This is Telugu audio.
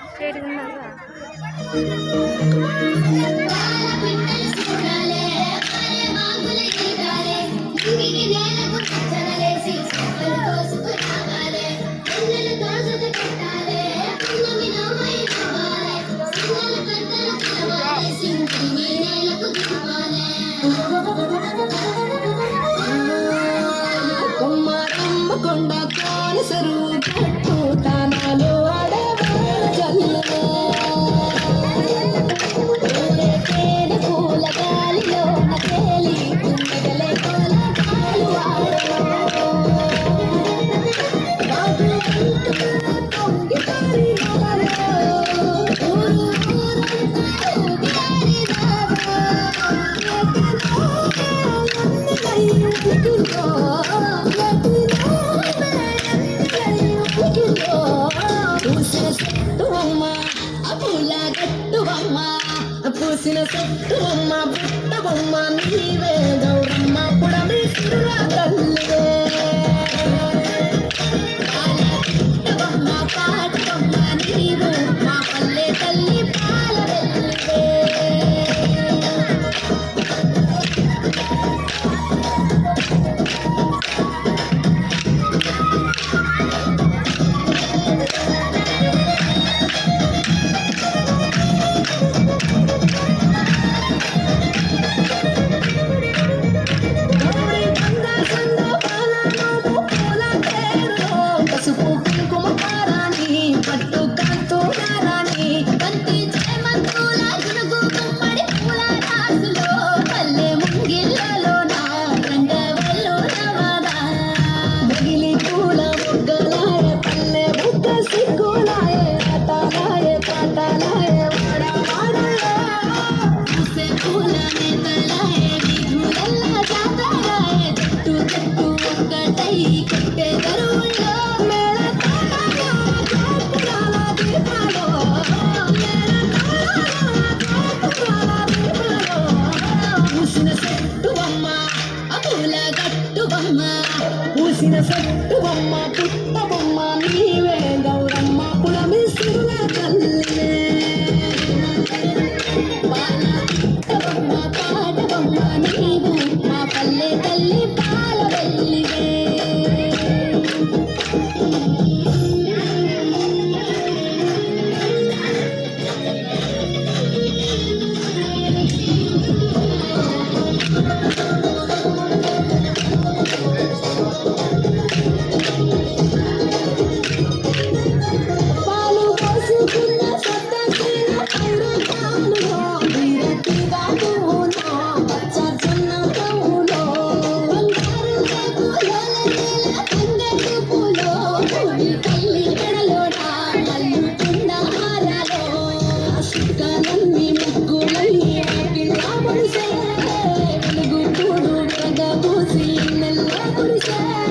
స్ట్రేట్ ఉన్నాగా కొండ కోనసరు కట్టు తానాలు ఆడవాళ్ళ జల్లు పూల గాలిలో నకేలి కుండగలే కోలగాలు పూసిన సొట్టు బొమ్మ పుట్ట బొమ్మ నీవే గౌరమ్మ పుడమి సిరుల తల్లివే బొమ్మ పాట బొమ్మ నీవు మా పల్లె తల్లి పాల వెల్లివే పూసిన సొట్టు బొమ్మ పుట్ట బొమ్మ నీవే గౌరమ్మ పుడమి సిరుల తల్లివే బొమ్మ పాట బొమ్మ నీవు మా పల్లె తల్లి పాల వెల్లివే Say